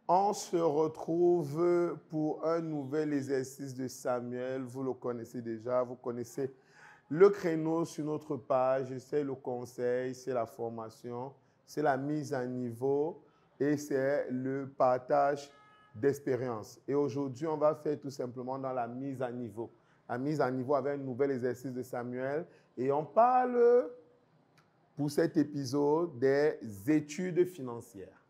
On se retrouve pour un nouvel exercice de Samuel. Vous le connaissez déjà, vous connaissez le créneau sur notre page. C'est le conseil, c'est la formation, c'est la mise à niveau et c'est le partage d'expérience. Et aujourd'hui, on va faire tout simplement dans la mise à niveau. La mise à niveau avec un nouvel exercice de Samuel. Et on parle pour cet épisode des études financières.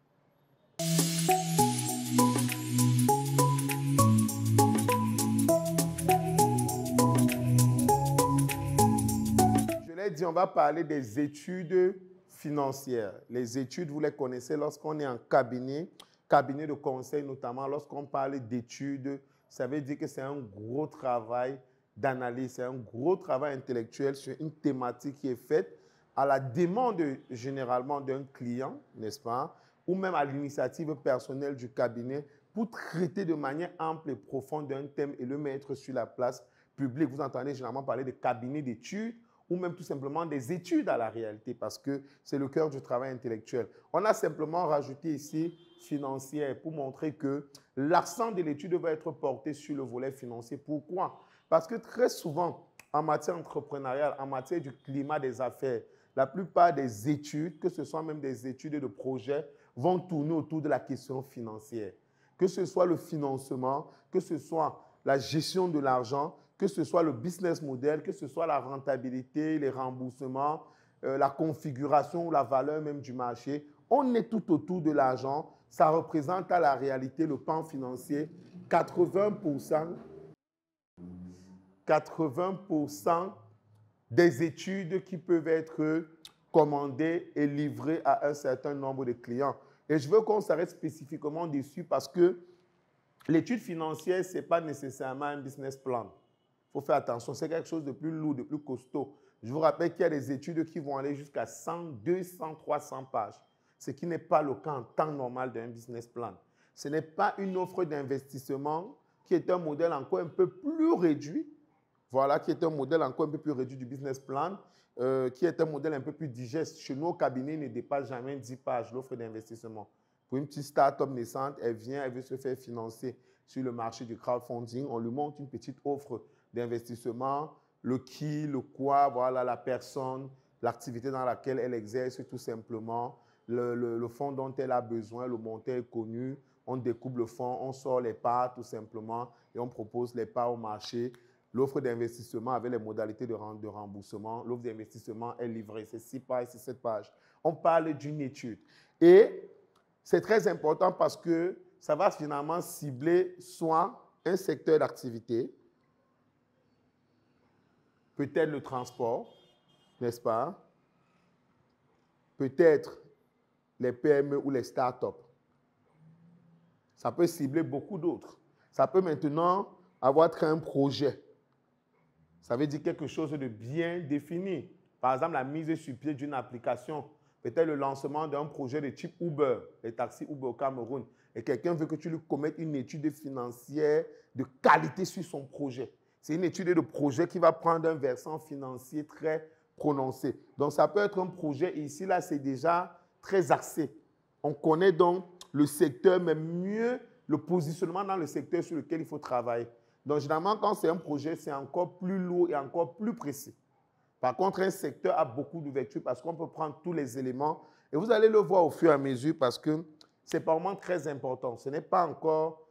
Je l'ai dit, on va parler des études financières. Les études, vous les connaissez lorsqu'on est en cabinet de conseil notamment, lorsqu'on parle d'études, ça veut dire que c'est un gros travail d'analyse, c'est un gros travail intellectuel sur une thématique qui est faite à la demande généralement d'un client, n'est-ce pas, ou même à l'initiative personnelle du cabinet pour traiter de manière ample et profonde d'un thème et le mettre sur la place publique. Vous entendez généralement parler de cabinets d'études ou même tout simplement des études à la réalité parce que c'est le cœur du travail intellectuel. On a simplement rajouté ici financière pour montrer que l'accent de l'étude va être porté sur le volet financier. Pourquoi? Parce que très souvent, en matière entrepreneuriale, en matière du climat des affaires, la plupart des études, que ce soit même des études de projet, vont tourner autour de la question financière. Que ce soit le financement, que ce soit la gestion de l'argent, que ce soit le business model, que ce soit la rentabilité, les remboursements, la configuration ou la valeur même du marché, on est tout autour de l'argent. Ça représente à la réalité le pan financier 80%, 80% des études qui peuvent être commandées et livrées à un certain nombre de clients. Et je veux qu'on s'arrête spécifiquement dessus parce que l'étude financière, ce n'est pas nécessairement un business plan. Il faut faire attention, c'est quelque chose de plus lourd, de plus costaud. Je vous rappelle qu'il y a des études qui vont aller jusqu'à 100, 200, 300 pages, ce qui n'est pas le cas en temps normal d'un business plan. Ce n'est pas une offre d'investissement qui est un modèle encore un peu plus réduit, voilà, qui est un modèle encore un peu plus réduit du business plan, qui est un modèle un peu plus digeste. Chez nous, au cabinet, il ne dépasse jamais 10 pages, l'offre d'investissement. Pour une petite start-up naissante, elle vient, elle veut se faire financer sur le marché du crowdfunding. On lui montre une petite offre d'investissement, le qui, le quoi, voilà, la personne, l'activité dans laquelle elle exerce tout simplement, le fonds dont elle a besoin, le montant est connu. On découpe le fonds, on sort les parts tout simplement et on propose les parts au marché. L'offre d'investissement avec les modalités de remboursement, l'offre d'investissement est livrée, c'est 6 pages, c'est 7 pages. On parle d'une étude. Et c'est très important parce que ça va finalement cibler soit un secteur d'activité, peut-être le transport, n'est-ce pas? Peut-être les PME ou les startups. Ça peut cibler beaucoup d'autres. Ça peut maintenant avoir un projet. Ça veut dire quelque chose de bien défini. Par exemple, la mise sur pied d'une application, peut-être le lancement d'un projet de type Uber, les taxis Uber au Cameroun, et quelqu'un veut que tu lui commettes une étude financière de qualité sur son projet. C'est une étude de projet qui va prendre un versant financier très prononcé. Donc, ça peut être un projet, ici, là, c'est déjà très axé. On connaît donc le secteur, mais mieux le positionnement dans le secteur sur lequel il faut travailler. Donc, généralement, quand c'est un projet, c'est encore plus lourd et encore plus précis. Par contre, un secteur a beaucoup d'ouverture parce qu'on peut prendre tous les éléments et vous allez le voir au fur et à mesure parce que c'est vraiment très important. Ce n'est pas encore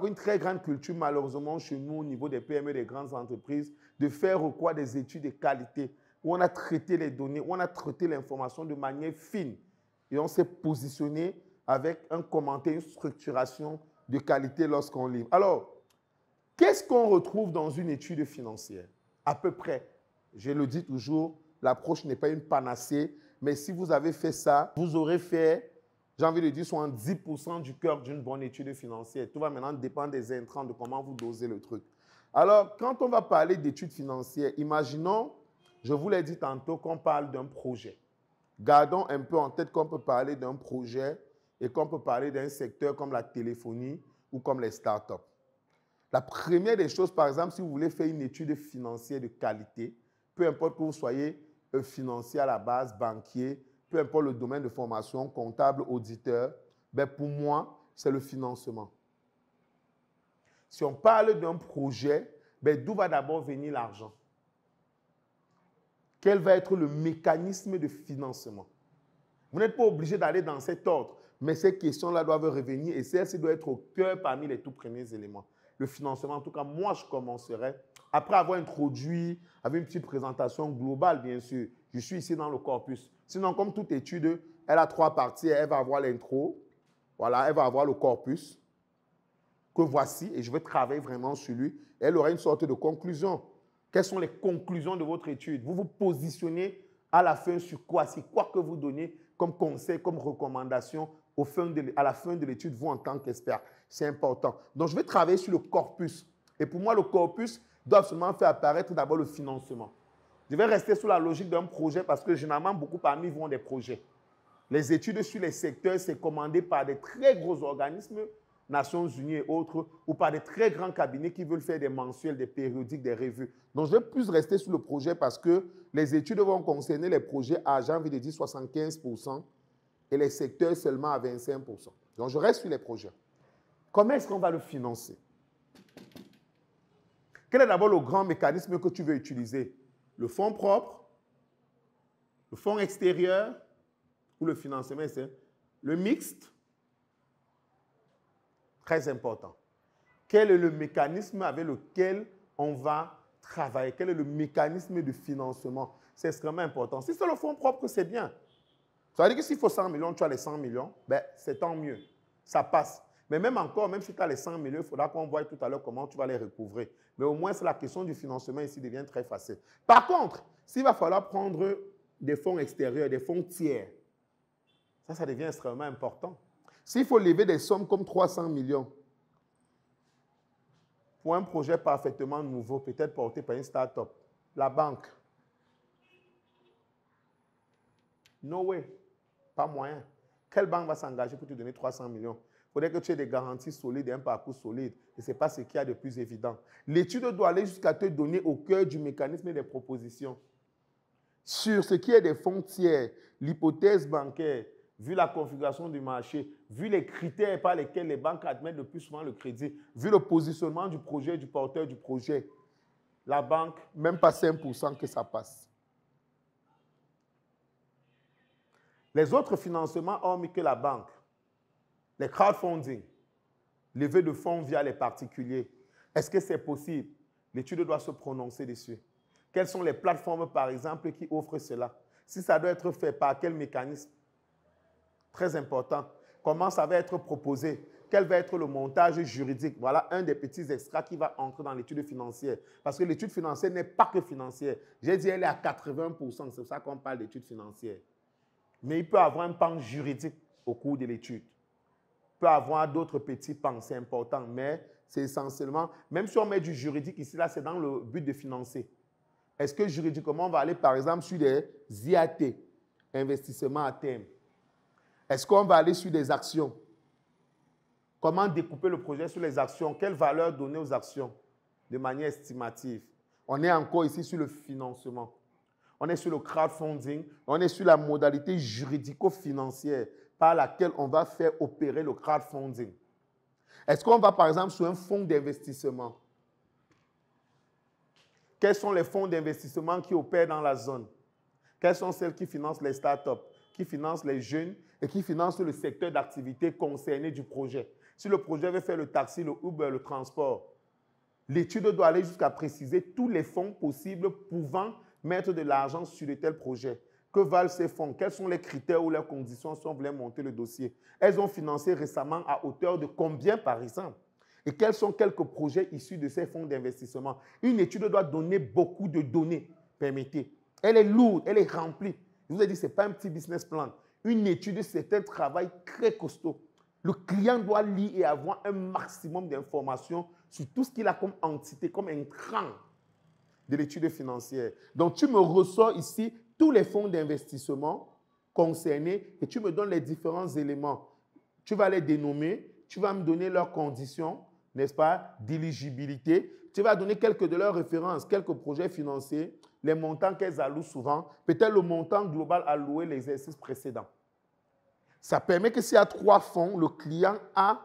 une très grande culture, malheureusement, chez nous, au niveau des PME, des grandes entreprises, de faire quoi des études de qualité où on a traité les données, où on a traité l'information de manière fine et on s'est positionné avec un commentaire, une structuration de qualité lorsqu'on livre. Alors, qu'est-ce qu'on retrouve dans une étude financière? À peu près, je le dis toujours, l'approche n'est pas une panacée, mais si vous avez fait ça, vous aurez fait, j'ai envie de dire, 70% du cœur d'une bonne étude financière. Tout va maintenant dépendre des intrants, de comment vous dosez le truc. Alors, quand on va parler d'études financières, imaginons, je vous l'ai dit tantôt, qu'on parle d'un projet. Gardons un peu en tête qu'on peut parler d'un projet et qu'on peut parler d'un secteur comme la téléphonie ou comme les startups. La première des choses, par exemple, si vous voulez faire une étude financière de qualité, peu importe que vous soyez financier à la base, banquier, peu importe le domaine de formation, comptable, auditeur, ben pour moi, c'est le financement. Si on parle d'un projet, ben, d'où va d'abord venir l'argent? Quel va être le mécanisme de financement? Vous n'êtes pas obligé d'aller dans cet ordre, mais ces questions-là doivent revenir et celle-ci doit être au cœur parmi les tout premiers éléments. Le financement, en tout cas, moi, je commencerai, après avoir introduit, avec une petite présentation globale, bien sûr. Je suis ici dans le corpus. Sinon, comme toute étude, elle a 3 parties. Elle va avoir l'intro, voilà, elle va avoir le corpus, que voici, et je vais travailler vraiment sur lui. Elle aura une sorte de conclusion. Quelles sont les conclusions de votre étude? Vous vous positionnez à la fin sur quoi? C'est quoi que vous donnez comme conseil, comme recommandation à la fin de l'étude, vous en tant qu'expert? C'est important. Donc, je vais travailler sur le corpus. Et pour moi, le corpus doit absolument faire apparaître d'abord le financement. Je vais rester sous la logique d'un projet parce que généralement, beaucoup parmi vous ont des projets. Les études sur les secteurs, c'est commandé par des très gros organismes, Nations Unies et autres, ou par des très grands cabinets qui veulent faire des mensuels, des périodiques, des revues. Donc, je vais plus rester sur le projet parce que les études vont concerner les projets à, j'ai envie de dire, 75% et les secteurs seulement à 25%. Donc, je reste sur les projets. Comment est-ce qu'on va le financer? Quel est d'abord le grand mécanisme que tu veux utiliser? Le fonds propre, le fonds extérieur ou le financement extérieur? Le mixte? Très important. Quel est le mécanisme avec lequel on va travailler? Quel est le mécanisme de financement? C'est extrêmement important. Si c'est le fonds propre, c'est bien. Ça veut dire que s'il faut 100 millions, tu as les 100 millions, ben, c'est tant mieux. Ça passe. Mais même encore, même si tu as les 100 millions, il faudra qu'on voie tout à l'heure comment tu vas les recouvrer. Mais au moins, c'est la question du financement ici devient très facile. Par contre, s'il va falloir prendre des fonds extérieurs, des fonds tiers, ça devient extrêmement important. S'il faut lever des sommes comme 300 millions pour un projet parfaitement nouveau, peut-être porté par une start-up, la banque, no way, pas moyen. Quelle banque va s'engager pour te donner 300 millions? Il faudrait que tu aies des garanties solides et un parcours solide. Et ce n'est pas ce qu'il y a de plus évident. L'étude doit aller jusqu'à te donner au cœur du mécanisme des propositions. Sur ce qui est des fonds tiers, l'hypothèse bancaire, vu la configuration du marché, vu les critères par lesquels les banques admettent le plus souvent le crédit, vu le positionnement du projet, du porteur du projet, la banque, même pas 5% que ça passe. Les autres financements, hormis que la banque, les crowdfunding, levée de fonds via les particuliers, est-ce que c'est possible? L'étude doit se prononcer dessus. Quelles sont les plateformes, par exemple, qui offrent cela? Si ça doit être fait, par quel mécanisme? Très important. Comment ça va être proposé? Quel va être le montage juridique? Voilà un des petits extras qui va entrer dans l'étude financière. Parce que l'étude financière n'est pas que financière. J'ai dit elle est à 80%. C'est pour ça qu'on parle d'étude financière. Mais il peut y avoir un pan juridique au cours de l'étude. Il peut y avoir d'autres petits pans, c'est important. Mais c'est essentiellement, même si on met du juridique ici, là, c'est dans le but de financer. Est-ce que juridiquement, on va aller, par exemple, sur des IAT, investissements à terme? Est-ce qu'on va aller sur des actions? Comment découper le projet sur les actions? Quelle valeur donner aux actions de manière estimative? On est encore ici sur le financement. On est sur le crowdfunding. On est sur la modalité juridico-financière par laquelle on va faire opérer le crowdfunding. Est-ce qu'on va, par exemple, sur un fonds d'investissement? Quels sont les fonds d'investissement qui opèrent dans la zone? Quelles sont celles qui financent les startups, qui financent les jeunes et qui financent le secteur d'activité concerné du projet? Si le projet veut faire le taxi, le Uber, le transport, l'étude doit aller jusqu'à préciser tous les fonds possibles pouvant mettre de l'argent sur de tels projets. Que valent ces fonds? Quels sont les critères ou les conditions si on voulait monter le dossier? Elles ont financé récemment à hauteur de combien, par exemple? Et quels sont quelques projets issus de ces fonds d'investissement? Une étude doit donner beaucoup de données, permettez. Elle est lourde, elle est remplie. Je vous ai dit, ce n'est pas un petit business plan. Une étude, c'est un travail très costaud. Le client doit lire et avoir un maximum d'informations sur tout ce qu'il a comme entité, comme intrant de l'étude financière. Donc, tu me ressors ici tous les fonds d'investissement concernés et tu me donnes les différents éléments. Tu vas les dénommer, tu vas me donner leurs conditions, n'est-ce pas, d'éligibilité. Tu vas donner quelques de leurs références, quelques projets financiers, les montants qu'elles allouent souvent, peut-être le montant global alloué l'exercice précédent. Ça permet que s'il y a 3 fonds, le client a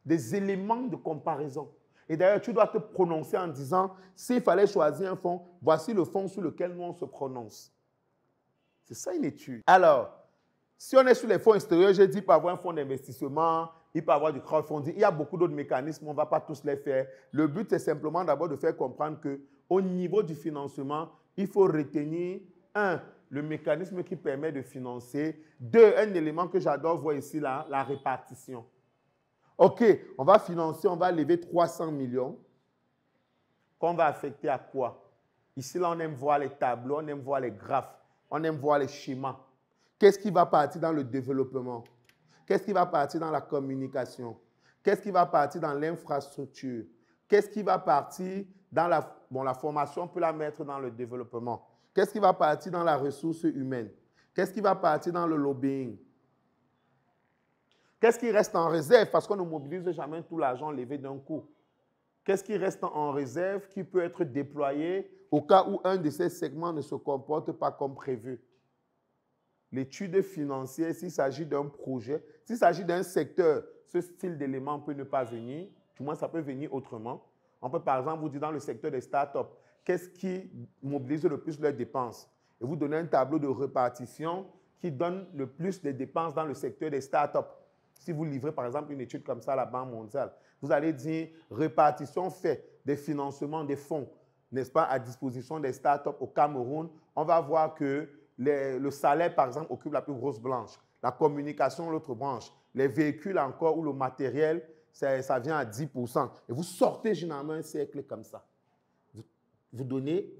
des éléments de comparaison. Et d'ailleurs, tu dois te prononcer en disant, s'il fallait choisir un fonds, voici le fonds sur lequel nous on se prononce. C'est ça une étude. Alors, si on est sur les fonds extérieurs, j'ai dit, il peut y avoir un fonds d'investissement, il peut y avoir du crowdfunding, il y a beaucoup d'autres mécanismes, on ne va pas tous les faire. Le but, c'est simplement d'abord de faire comprendre qu'au niveau du financement, il faut retenir, 1, le mécanisme qui permet de financer, 2, un élément que j'adore voir ici, là, la répartition. OK, on va financer, on va lever 300 millions, qu'on va affecter à quoi? Ici, là, on aime voir les tableaux, on aime voir les graphes, on aime voir les schémas. Qu'est-ce qui va partir dans le développement? Qu'est-ce qui va partir dans la communication? Qu'est-ce qui va partir dans l'infrastructure? Qu'est-ce qui va partir dans la formation, on peut la mettre dans le développement. Qu'est-ce qui va partir dans la ressource humaine? Qu'est-ce qui va partir dans le lobbying? Qu'est-ce qui reste en réserve? Parce qu'on ne mobilise jamais tout l'argent levé d'un coup. Qu'est-ce qui reste en réserve qui peut être déployé au cas où un de ces segments ne se comporte pas comme prévu? L'étude financière, s'il s'agit d'un projet, s'il s'agit d'un secteur, ce style d'élément peut ne pas venir. Du moins, ça peut venir autrement. On peut par exemple vous dire dans le secteur des startups, qu'est-ce qui mobilise le plus leurs dépenses? Et vous donnez un tableau de répartition qui donne le plus de dépenses dans le secteur des startups. Si vous livrez par exemple une étude comme ça à la Banque mondiale, vous allez dire répartition fait des financements des fonds, n'est-ce pas, à disposition des startups au Cameroun. On va voir que le salaire, par exemple, occupe la plus grosse branche. La communication, l'autre branche. Les véhicules encore ou le matériel, ça vient à 10%. Et vous sortez généralement un cercle comme ça. Vous donnez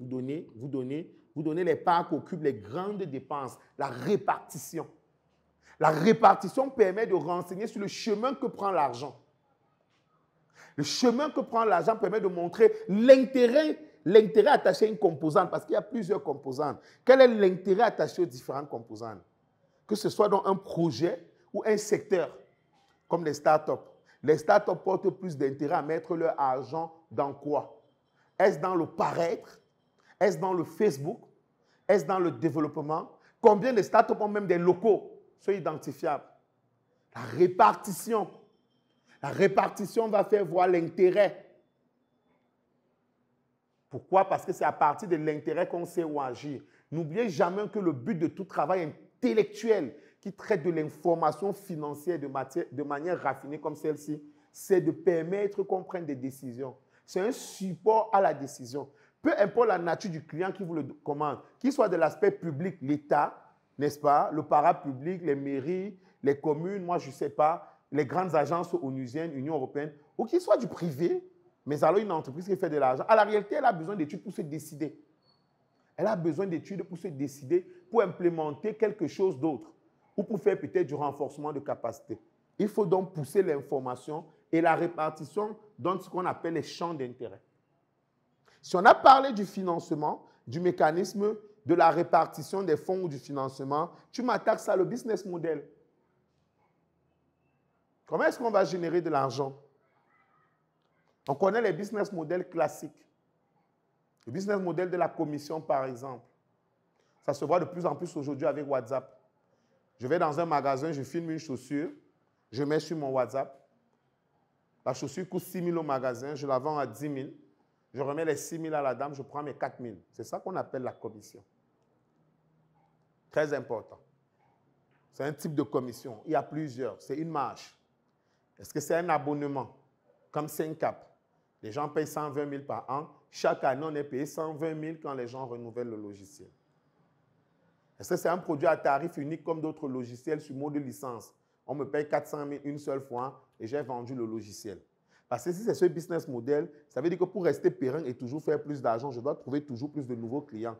les parts qu'occupent les grandes dépenses, la répartition. La répartition permet de renseigner sur le chemin que prend l'argent. Le chemin que prend l'argent permet de montrer l'intérêt attaché à une composante, parce qu'il y a plusieurs composantes. Quel est l'intérêt attaché aux différentes composantes? Que ce soit dans un projet ou un secteur, comme les startups. Les startups portent plus d'intérêt à mettre leur argent dans quoi? Est-ce dans le paraître? Est-ce dans le Facebook? Est-ce dans le développement? Combien de startups ont même des locaux? Soient identifiables. La répartition. La répartition va faire voir l'intérêt. Pourquoi? Parce que c'est à partir de l'intérêt qu'on sait où agir. N'oubliez jamais que le but de tout travail intellectuel qui traite de l'information financière de manière raffinée comme celle-ci, c'est de permettre qu'on prenne des décisions. C'est un support à la décision. Peu importe la nature du client qui vous le commande, qu'il soit de l'aspect public, l'État, n'est-ce pas, le parapublic, les mairies, les communes, moi je ne sais pas, les grandes agences onusiennes, Union européenne, ou qu'il soit du privé, mais alors une entreprise qui fait de l'argent, à la réalité, elle a besoin d'études pour se décider. Elle a besoin d'études pour se décider, pour implémenter quelque chose d'autre, ou pour faire peut-être du renforcement de capacité. Il faut donc pousser l'information et la répartition dans ce qu'on appelle les champs d'intérêt. Si on a parlé du financement, du mécanisme de la répartition des fonds ou du financement, tu m'attaques ça, le business model. Comment est-ce qu'on va générer de l'argent? On connaît les business models classiques. Le business model de la commission, par exemple. Ça se voit de plus en plus aujourd'hui avec WhatsApp. Je vais dans un magasin, je filme une chaussure, je mets sur mon WhatsApp. La chaussure coûte 6 000 au magasin, je la vends à 10 000. Je remets les 6 000 à la dame, je prends mes 4 000. C'est ça qu'on appelle la commission. Très important. C'est un type de commission. Il y a plusieurs. C'est une marge. Est-ce que c'est un abonnement? Comme Syncap. Les gens payent 120 000 par an. Chaque année, on est payé 120 000 quand les gens renouvellent le logiciel. Est-ce que c'est un produit à tarif unique comme d'autres logiciels sur mode de licence? On me paye 400 000 une seule fois et j'ai vendu le logiciel. Parce que si c'est ce business model, ça veut dire que pour rester pérenne et toujours faire plus d'argent, je dois trouver toujours plus de nouveaux clients.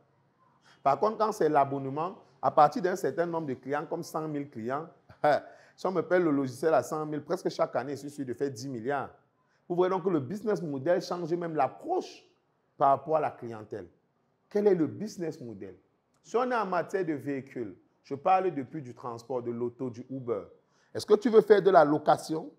Par contre, quand c'est l'abonnement, à partir d'un certain nombre de clients, comme 100 000 clients, si on me paye le logiciel à 100 000, presque chaque année, je suis sûr de faire 10 milliards. Vous voyez donc que le business model change même l'approche par rapport à la clientèle. Quel est le business model? Si on est en matière de véhicules, je parle depuis du transport, de l'auto, du Uber. Est-ce que tu veux faire de la location?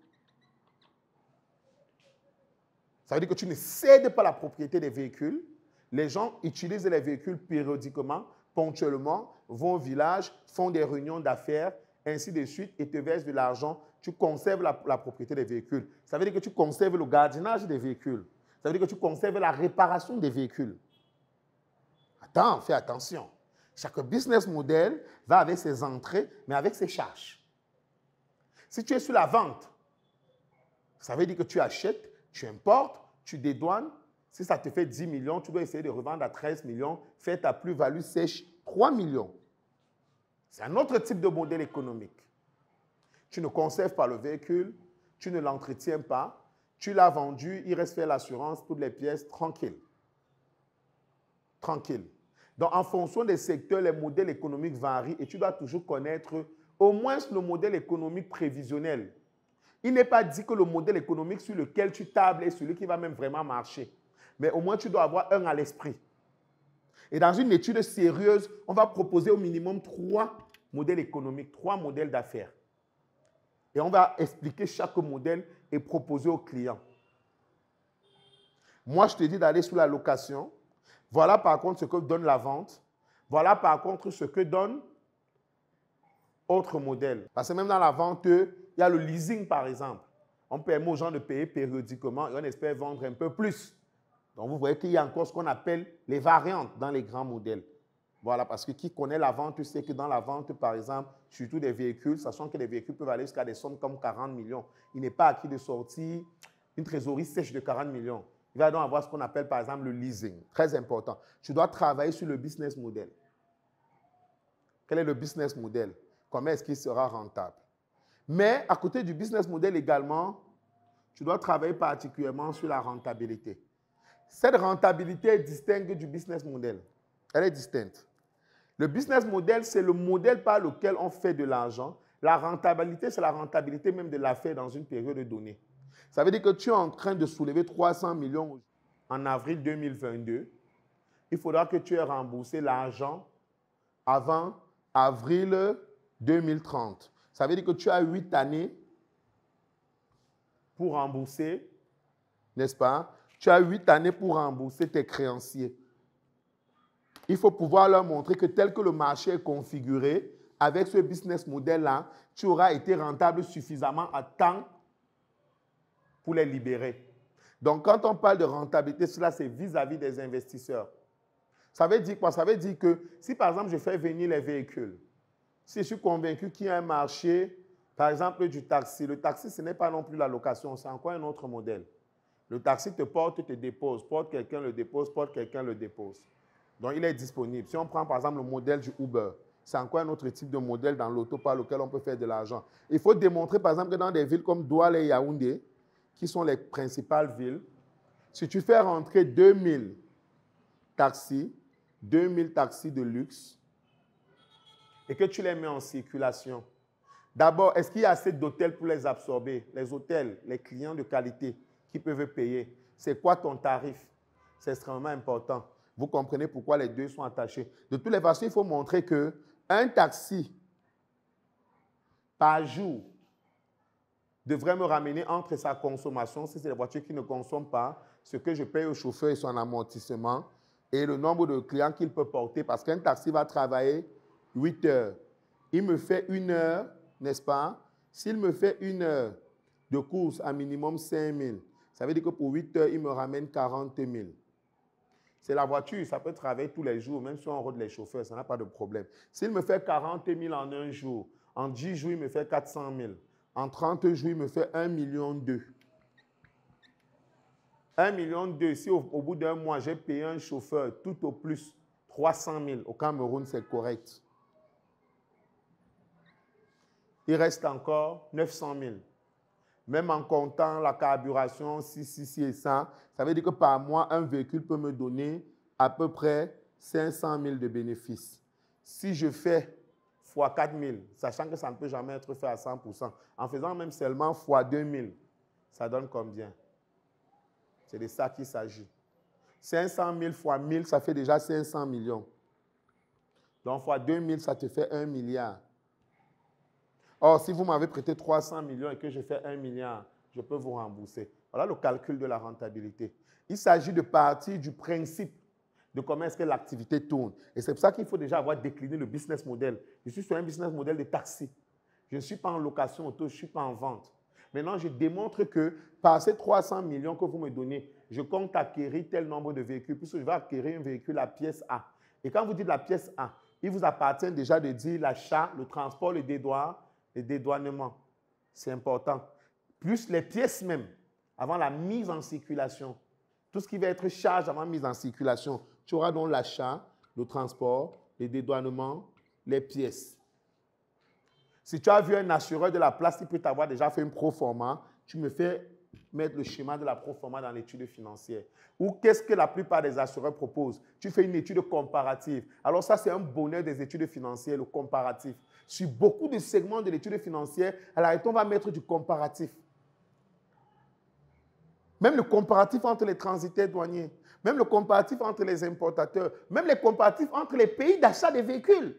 Ça veut dire que tu ne cèdes pas la propriété des véhicules. Les gens utilisent les véhicules périodiquement, ponctuellement, vont au village, font des réunions d'affaires ainsi de suite, et te verse de l'argent, tu conserves la propriété des véhicules. Ça veut dire que tu conserves le gardiennage des véhicules. Ça veut dire que tu conserves la réparation des véhicules. Attends, fais attention. Chaque business model va avec ses entrées, mais avec ses charges. Si tu es sur la vente, ça veut dire que tu achètes, tu importes, tu dédouanes. Si ça te fait 10 millions, tu dois essayer de revendre à 13 millions, faire ta plus-value sèche 3 millions. C'est un autre type de modèle économique. Tu ne conserves pas le véhicule, tu ne l'entretiens pas, tu l'as vendu, il reste faire l'assurance, toutes les pièces, tranquille. Tranquille. Donc, en fonction des secteurs, les modèles économiques varient et tu dois toujours connaître au moins le modèle économique prévisionnel. Il n'est pas dit que le modèle économique sur lequel tu tables est celui qui va même vraiment marcher. Mais au moins, tu dois avoir un à l'esprit. Et dans une étude sérieuse, on va proposer au minimum 3 modèles économiques, 3 modèles d'affaires. Et on va expliquer chaque modèle et proposer au client. Moi, je te dis d'aller sur la location. Voilà par contre ce que donne la vente. Voilà par contre ce que donne autre modèle. Parce que même dans la vente, il y a le leasing par exemple. On permet aux gens de payer périodiquement et on espère vendre un peu plus. Donc vous voyez qu'il y a encore ce qu'on appelle les variantes dans les grands modèles. Voilà, parce que qui connaît la vente sait que dans la vente, par exemple, surtout des véhicules, sachant que les véhicules peuvent aller jusqu'à des sommes comme 40 millions. Il n'est pas acquis de sortir une trésorerie sèche de 40 millions. Il va donc avoir ce qu'on appelle par exemple le leasing. Très important. Tu dois travailler sur le business model. Quel est le business model? Comment est-ce qu'il sera rentable? Mais à côté du business model également, tu dois travailler particulièrement sur la rentabilité. Cette rentabilité est distincte du business model. Elle est distincte. Le business model, c'est le modèle par lequel on fait de l'argent. La rentabilité, c'est la rentabilité même de l'affaire dans une période donnée. Ça veut dire que tu es en train de soulever 300 millions en avril 2022. Il faudra que tu aies remboursé l'argent avant avril 2030. Ça veut dire que tu as 8 années pour rembourser, n'est-ce pas? Tu as 8 années pour rembourser tes créanciers. Il faut pouvoir leur montrer que tel que le marché est configuré, avec ce business model-là, tu auras été rentable suffisamment à temps pour les libérer. Donc, quand on parle de rentabilité, cela, c'est vis-à-vis des investisseurs. Ça veut dire quoi? Ça veut dire que si, par exemple, je fais venir les véhicules, si je suis convaincu qu'il y a un marché, par exemple, du taxi. Le taxi, ce n'est pas non plus la location, c'est encore un autre modèle. Le taxi te porte, te dépose, porte quelqu'un, le dépose, porte quelqu'un, le dépose. Donc, il est disponible. Si on prend, par exemple, le modèle du Uber, c'est encore un autre type de modèle dans l'auto par lequel on peut faire de l'argent. Il faut démontrer, par exemple, que dans des villes comme Douala et Yaoundé, qui sont les principales villes, si tu fais rentrer 2000 taxis de luxe, et que tu les mets en circulation, d'abord, est-ce qu'il y a assez d'hôtels pour les absorber? Les hôtels, les clients de qualité qui peuvent payer. C'est quoi ton tarif? C'est extrêmement important. Vous comprenez pourquoi les deux sont attachés. De toutes les façons, il faut montrer qu'un taxi par jour devrait me ramener entre sa consommation, si c'est les voitures qui ne consomment pas, ce que je paye au chauffeur et son amortissement, et le nombre de clients qu'il peut porter, parce qu'un taxi va travailler 8 heures. Il me fait 1 heure, n'est-ce pas? S'il me fait 1 heure de course à minimum 5 000, ça veut dire que pour 8 heures, il me ramène 40 000. C'est la voiture, ça peut travailler tous les jours, même si on rôde les chauffeurs, ça n'a pas de problème. S'il me fait 40 000 en un jour, en 10 jours, il me fait 400 000. En 30 jours, il me fait 1,2 million. 1,2 million, si au bout d'un mois, j'ai payé un chauffeur tout au plus 300 000, au Cameroun, c'est correct. Il reste encore 900 000. Même en comptant la carburation, si et ça, ça veut dire que par mois, un véhicule peut me donner à peu près 500 000 de bénéfices. Si je fais x 4 000, sachant que ça ne peut jamais être fait à 100%, en faisant même seulement x 2 000, ça donne combien? C'est de ça qu'il s'agit. 500 000 x 1000, ça fait déjà 500 millions. Donc x 2 000, ça te fait 1 milliard. Or, si vous m'avez prêté 300 millions et que je fais 1 milliard, je peux vous rembourser. Voilà le calcul de la rentabilité. Il s'agit de partir du principe de comment est-ce que l'activité tourne. Et c'est pour ça qu'il faut déjà avoir décliné le business model. Je suis sur un business model de taxi. Je ne suis pas en location auto, je ne suis pas en vente. Maintenant, je démontre que par ces 300 millions que vous me donnez, je compte acquérir tel nombre de véhicules, puisque je vais acquérir un véhicule à pièce A. Et quand vous dites la pièce A, il vous appartient déjà de dire l'achat, le transport, le dédouanement. C'est important. Plus les pièces même, avant la mise en circulation. Tout ce qui va être charge avant mise en circulation. Tu auras donc l'achat, le transport, les dédouanements, les pièces. Si tu as vu un assureur de la place, il peut t'avoir déjà fait une proforma. Tu me fais mettre le schéma de la proforma dans l'étude financière. Ou qu'est-ce que la plupart des assureurs proposent? Tu fais une étude comparative. Alors ça, c'est un bonheur des études financières, le comparatif. Sur beaucoup de segments de l'étude financière, à la on va mettre du comparatif. Même le comparatif entre les transitaires douaniers, même le comparatif entre les importateurs, même les comparatifs entre les pays d'achat des véhicules.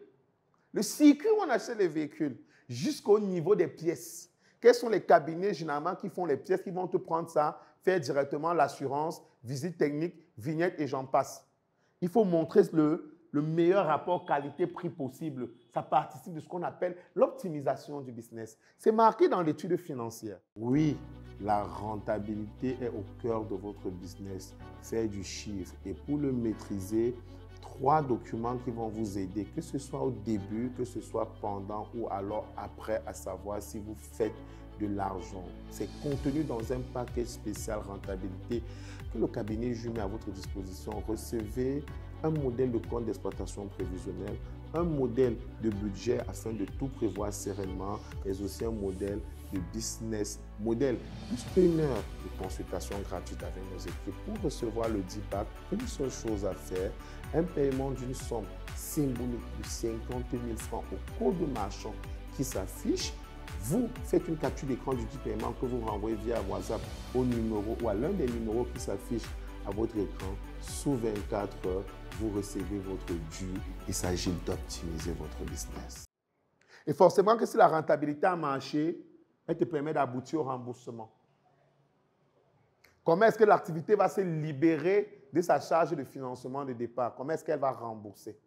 Le circuit où on achète les véhicules, jusqu'au niveau des pièces. Quels sont les cabinets généralement qui font les pièces, qui vont te prendre ça, faire directement l'assurance, visite technique, vignette et j'en passe. Il faut montrer le meilleur rapport qualité-prix possible. Ça participe de ce qu'on appelle l'optimisation du business. C'est marqué dans l'étude financière. Oui, la rentabilité est au cœur de votre business. C'est du chiffre. Et pour le maîtriser, 3 documents qui vont vous aider, que ce soit au début, que ce soit pendant ou alors après, à savoir si vous faites de l'argent. C'est contenu dans un paquet spécial rentabilité que le cabinet Ju met à votre disposition. Recevez un modèle de compte d'exploitation prévisionnelle, un modèle de budget afin de tout prévoir sereinement, mais aussi un modèle de business model. Plus d'1 heure de consultation gratuite avec nos équipes. Pour recevoir le 10-pack, une seule chose à faire, un paiement d'une somme symbolique de 50 000 francs au code marchand qui s'affiche. Vous faites une capture d'écran du 10 paiement que vous renvoyez via WhatsApp au numéro ou à l'un des numéros qui s'affiche à votre écran. Sous 24 heures, vous recevez votre dû. Il s'agit d'optimiser votre business. Et forcément que si la rentabilité a marché, elle te permet d'aboutir au remboursement. Comment est-ce que l'activité va se libérer de sa charge de financement de départ? Comment est-ce qu'elle va rembourser?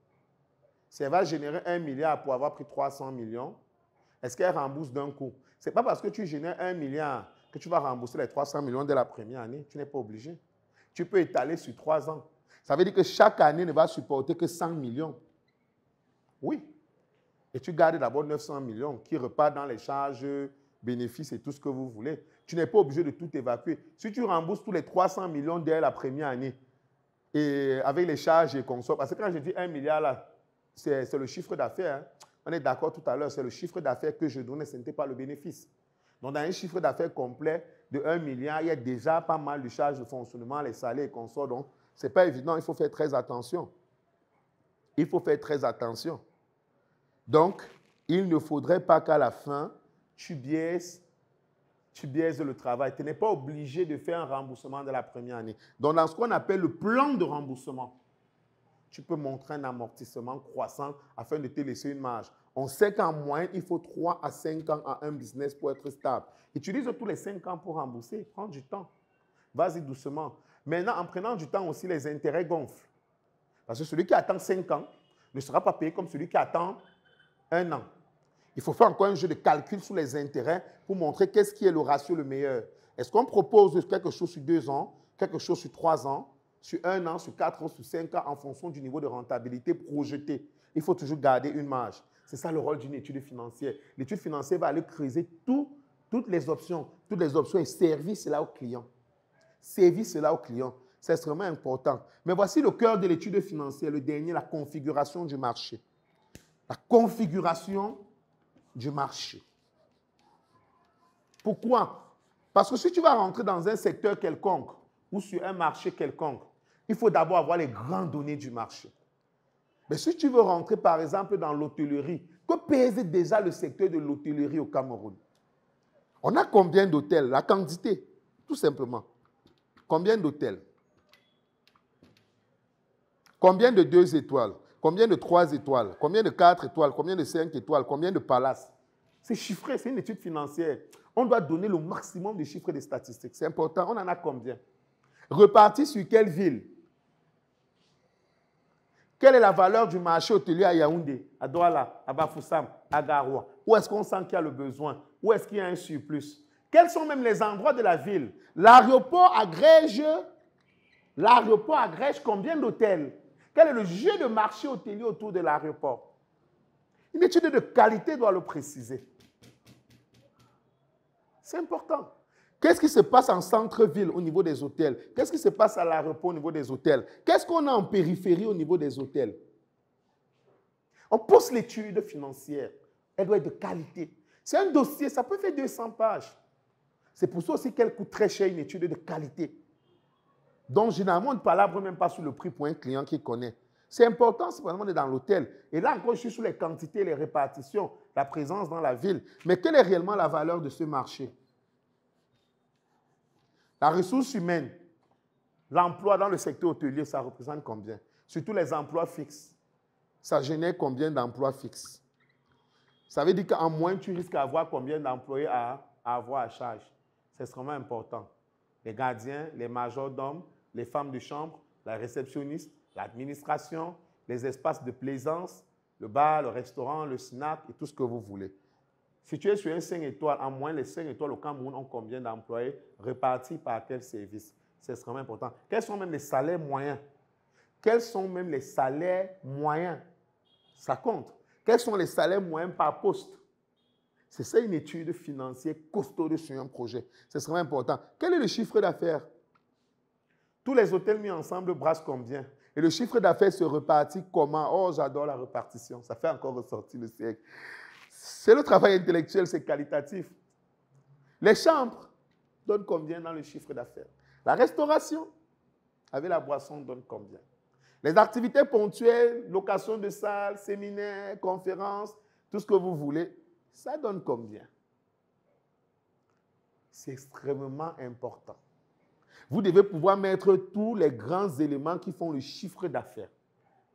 Si elle va générer 1 milliard pour avoir pris 300 millions, est-ce qu'elle rembourse d'un coup? Ce n'est pas parce que tu génères 1 milliard que tu vas rembourser les 300 millions dès la première année. Tu n'es pas obligé. Tu peux étaler sur 3 ans. Ça veut dire que chaque année ne va supporter que 100 millions. Oui. Et tu gardes d'abord 900 millions qui repartent dans les charges, bénéfices et tout ce que vous voulez. Tu n'es pas obligé de tout évacuer. Si tu rembourses tous les 300 millions dès la première année, et avec les charges et consorts, parce que quand je dis 1 milliard là, c'est le chiffre d'affaires. Hein. On est d'accord tout à l'heure, c'est le chiffre d'affaires que je donnais, ce n'était pas le bénéfice. Donc, dans un chiffre d'affaires complet de 1 milliard, il y a déjà pas mal de charges de fonctionnement, les salaires et consorts. Donc, ce n'est pas évident, il faut faire très attention. Il faut faire très attention. Donc, il ne faudrait pas qu'à la fin, tu biaises le travail. Tu n'es pas obligé de faire un remboursement de la première année. Donc, dans ce qu'on appelle le plan de remboursement, tu peux montrer un amortissement croissant afin de te laisser une marge. On sait qu'en moyenne, il faut 3 à 5 ans à un business pour être stable. Utilise tous les 5 ans pour rembourser. Prends du temps. Vas-y doucement. Maintenant, en prenant du temps aussi, les intérêts gonflent. Parce que celui qui attend 5 ans ne sera pas payé comme celui qui attend 1 an. Il faut faire encore un jeu de calcul sur les intérêts pour montrer qu'est-ce qui est le ratio le meilleur. Est-ce qu'on propose quelque chose sur 2 ans, quelque chose sur 3 ans, sur 1 an, sur 4 ans, sur 5 ans, en fonction du niveau de rentabilité projeté? Il faut toujours garder une marge. C'est ça le rôle d'une étude financière. L'étude financière va aller creuser toutes les options et servir cela au client. Servir cela au client. C'est extrêmement important. Mais voici le cœur de l'étude financière, le dernier, la configuration du marché. La configuration du marché. Pourquoi? Parce que si tu vas rentrer dans un secteur quelconque ou sur un marché quelconque, il faut d'abord avoir les grandes données du marché. Mais si tu veux rentrer, par exemple, dans l'hôtellerie, que pèse déjà le secteur de l'hôtellerie au Cameroun? On a combien d'hôtels? La quantité, tout simplement. Combien d'hôtels? Combien de 2 étoiles? Combien de 3 étoiles? Combien de 4 étoiles? Combien de 5 étoiles? Combien de palaces? C'est chiffré, c'est une étude financière. On doit donner le maximum de chiffres et de statistiques. C'est important. On en a combien? Reparti sur quelle ville? Quelle est la valeur du marché hôtelier à Yaoundé, à Douala, à Bafoussam, à Garoua? Où est-ce qu'on sent qu'il y a le besoin? Où est-ce qu'il y a un surplus? Quels sont même les endroits de la ville? L'aéroport agrège combien d'hôtels? Quel est le jeu de marché hôtelier autour de l'aéroport? Une étude de qualité doit le préciser. C'est important. Qu'est-ce qui se passe en centre-ville au niveau des hôtels? Qu'est-ce qui se passe à l'aéroport au niveau des hôtels? Qu'est-ce qu'on a en périphérie au niveau des hôtels? On pose l'étude financière. Elle doit être de qualité. C'est un dossier, ça peut faire 200 pages. C'est pour ça aussi qu'elle coûte très cher une étude de qualité. Donc, généralement, on ne palabre même pas sur le prix pour un client qui connaît. C'est important, c'est vraiment dans l'hôtel. Et là encore, je suis sur les quantités, les répartitions, la présence dans la ville. Mais quelle est réellement la valeur de ce marché? La ressource humaine, l'emploi dans le secteur hôtelier, ça représente combien? Surtout les emplois fixes. Ça génère combien d'emplois fixes? Ça veut dire qu'en moins, tu risques d'avoir combien d'employés à avoir à charge. C'est extrêmement important. Les gardiens, les majordomes, les femmes de chambre, la réceptionniste, l'administration, les espaces de plaisance, le bar, le restaurant, le snack et tout ce que vous voulez. Si tu es sur un 5 étoiles, en moins les 5 étoiles au Cameroun ont combien d'employés répartis par quel service? C'est extrêmement important. Quels sont même les salaires moyens? Quels sont même les salaires moyens? Ça compte. Quels sont les salaires moyens par poste? C'est ça une étude financière costaud sur un projet. C'est extrêmement important. Quel est le chiffre d'affaires? Tous les hôtels mis ensemble brassent combien? Et le chiffre d'affaires se repartit comment? Oh, j'adore la répartition. Ça fait encore ressortir le siècle. C'est le travail intellectuel, c'est qualitatif. Les chambres donnent combien dans le chiffre d'affaires? La restauration avec la boisson donne combien? Les activités ponctuelles, location de salles, séminaires, conférences, tout ce que vous voulez, ça donne combien? C'est extrêmement important. Vous devez pouvoir mettre tous les grands éléments qui font le chiffre d'affaires,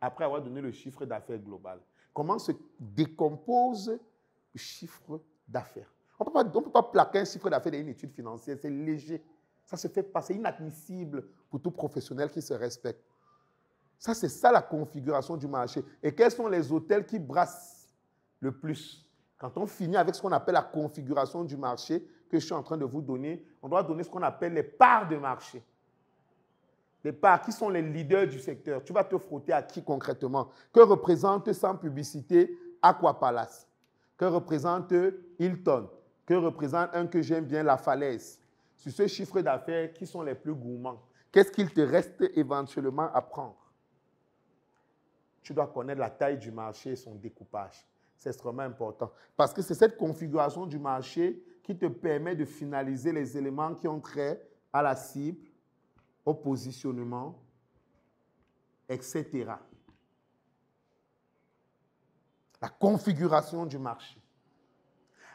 après avoir donné le chiffre d'affaires global. Comment se décompose le chiffre d'affaires? On ne peut pas plaquer un chiffre d'affaires dans une étude financière, c'est léger. Ça se fait pas, c'est inadmissible pour tout professionnel qui se respecte. Ça, c'est ça la configuration du marché. Et quels sont les hôtels qui brassent le plus? Quand on finit avec ce qu'on appelle la configuration du marché, que je suis en train de vous donner, on doit donner ce qu'on appelle les parts de marché. Les parts, qui sont les leaders du secteur? Tu vas te frotter à qui concrètement? Que représente sans publicité Aqua Palace? Que représente Hilton? Que représente un que j'aime bien, La Falaise? Sur ce chiffre d'affaires, qui sont les plus gourmands? Qu'est-ce qu'il te reste éventuellement à prendre? Tu dois connaître la taille du marché et son découpage. C'est extrêmement important. Parce que c'est cette configuration du marché qui te permet de finaliser les éléments qui ont trait à la cible, au positionnement, etc. La configuration du marché.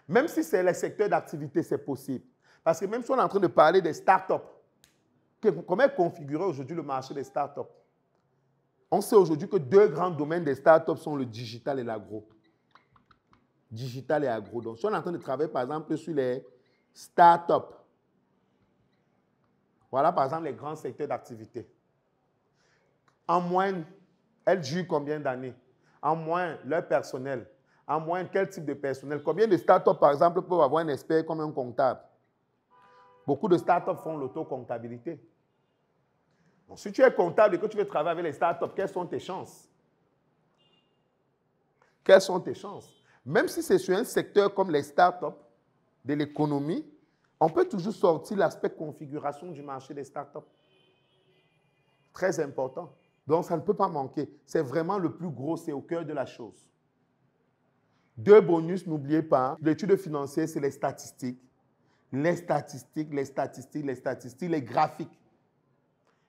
Même si c'est les secteurs d'activité, c'est possible. Parce que même si on est en train de parler des startups, comment est configuré aujourd'hui le marché des startups? On sait aujourd'hui que deux grands domaines des startups sont le digital et l'agro. Digital et agro. Donc, si on est en train de travailler, par exemple, sur les startups, voilà, par exemple, les grands secteurs d'activité. En moyenne, elles durent combien d'années? En moyenne, leur personnel. En moyenne, quel type de personnel? Combien de startups, par exemple, peuvent avoir un expert comme un comptable? Beaucoup de startups font l'auto-comptabilité. Donc, si tu es comptable et que tu veux travailler avec les startups, quelles sont tes chances? Quelles sont tes chances? Même si c'est sur un secteur comme les startups de l'économie, on peut toujours sortir l'aspect configuration du marché des startups. Très important. Donc, ça ne peut pas manquer. C'est vraiment le plus gros, c'est au cœur de la chose. Deux bonus, n'oubliez pas, l'étude financière, c'est les statistiques. Les statistiques, les statistiques, les statistiques, les graphiques.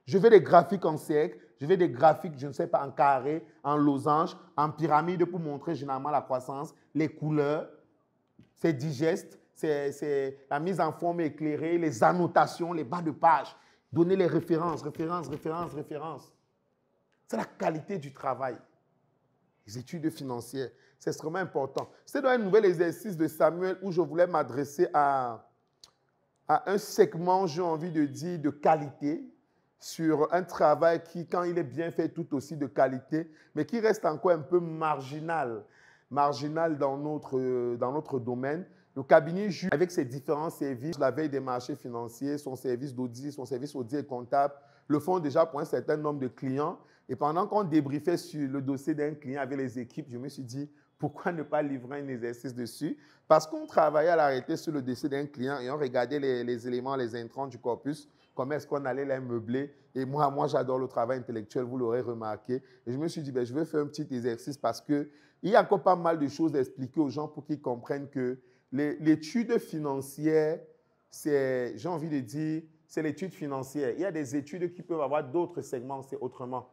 Je veux des graphiques en cercle, je veux des graphiques, je ne sais pas, en carré, en losange, en pyramide pour montrer généralement la croissance, les couleurs, c'est digeste, c'est la mise en forme éclairée, les annotations, les bas de page, donner les références, références, références, références. C'est la qualité du travail. Les études financières, c'est extrêmement important. C'est dans un nouvel exercice de Samuel où je voulais m'adresser à un segment, j'ai envie de dire, de qualité, sur un travail qui, quand il est bien fait, tout aussi de qualité, mais qui reste encore un peu marginal. marginal dans notre domaine. Le cabinet juge avec ses différents services, la veille des marchés financiers, son service d'audit, son service audit et comptable, le font déjà pour un certain nombre de clients. Et pendant qu'on débriefait sur le dossier d'un client avec les équipes, je me suis dit, pourquoi ne pas livrer un exercice dessus? Parce qu'on travaillait à l'arrêté sur le dossier d'un client et on regardait les éléments, les intrants du corpus, comment est-ce qu'on allait les meubler. Et moi j'adore le travail intellectuel, vous l'aurez remarqué. Et je me suis dit, ben, je vais faire un petit exercice parce qu'il y a encore pas mal de choses à expliquer aux gens pour qu'ils comprennent que l'étude financière, c'est, j'ai envie de dire, c'est l'étude financière. Il y a des études qui peuvent avoir d'autres segments, c'est autrement.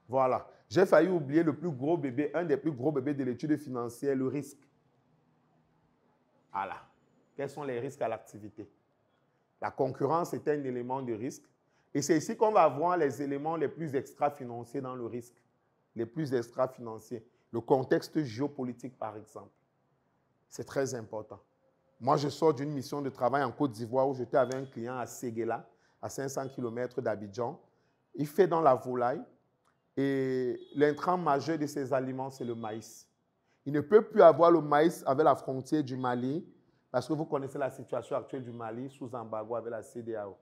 Voilà. J'ai failli oublier le plus gros bébé, un des plus gros bébés de l'étude financière, le risque. Voilà. Quels sont les risques à l'activité? La concurrence est un élément de risque. Et c'est ici qu'on va voir les éléments les plus extra-financiers dans le risque. Les plus extra-financiers. Le contexte géopolitique, par exemple. C'est très important. Moi, je sors d'une mission de travail en Côte d'Ivoire où j'étais avec un client à Séguéla, à 500 km d'Abidjan. Il fait dans la volaille et l'intrant majeur de ses aliments, c'est le maïs. Il ne peut plus avoir le maïs avec la frontière du Mali parce que vous connaissez la situation actuelle du Mali sous embargo avec la CEDEAO.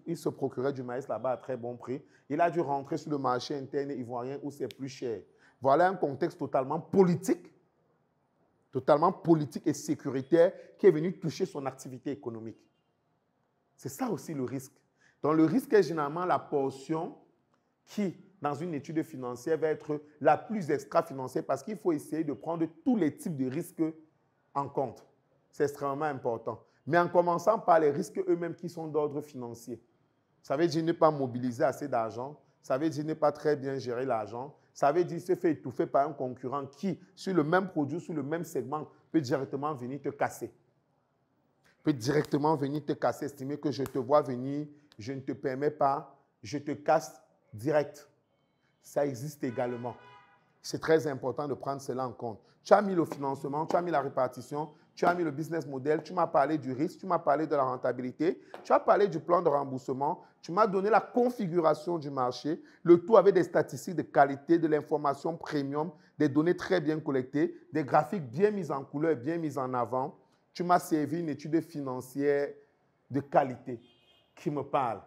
Il se procurait du maïs là-bas à très bon prix. Il a dû rentrer sur le marché interne ivoirien où c'est plus cher. Voilà un contexte totalement politique et sécuritaire qui est venu toucher son activité économique. C'est ça aussi le risque. Donc le risque est généralement la portion qui, dans une étude financière, va être la plus extra-financière parce qu'il faut essayer de prendre tous les types de risques en compte. C'est extrêmement important. Mais en commençant par les risques eux-mêmes qui sont d'ordre financier. Ça veut dire ne pas mobiliser assez d'argent. Ça veut dire ne pas très bien gérer l'argent. Ça veut dire se faire étouffer par un concurrent qui, sur le même produit, sur le même segment, peut directement venir te casser. Peut directement venir te casser, estimer que je te vois venir, je ne te permets pas, je te casse direct. Ça existe également. C'est très important de prendre cela en compte. Tu as mis le financement, tu as mis la répartition, tu as mis le business model, tu m'as parlé du risque, tu m'as parlé de la rentabilité, tu as parlé du plan de remboursement, tu m'as donné la configuration du marché, le tout avec des statistiques de qualité, de l'information premium, des données très bien collectées, des graphiques bien mis en couleur, bien mis en avant. Tu m'as servi une étude financière de qualité qui me parle.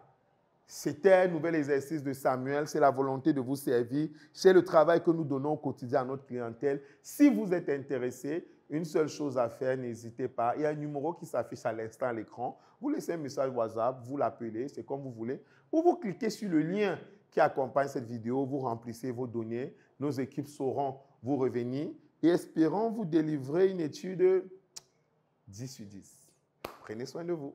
C'était un nouvel exercice de Samuel, c'est la volonté de vous servir, c'est le travail que nous donnons au quotidien à notre clientèle. Si vous êtes intéressé, une seule chose à faire, n'hésitez pas. Il y a un numéro qui s'affiche à l'instant à l'écran. Vous laissez un message WhatsApp, vous l'appelez, c'est comme vous voulez. Ou vous cliquez sur le lien qui accompagne cette vidéo, vous remplissez vos données. Nos équipes sauront vous revenir et espérons vous délivrer une étude 10 sur 10. Prenez soin de vous.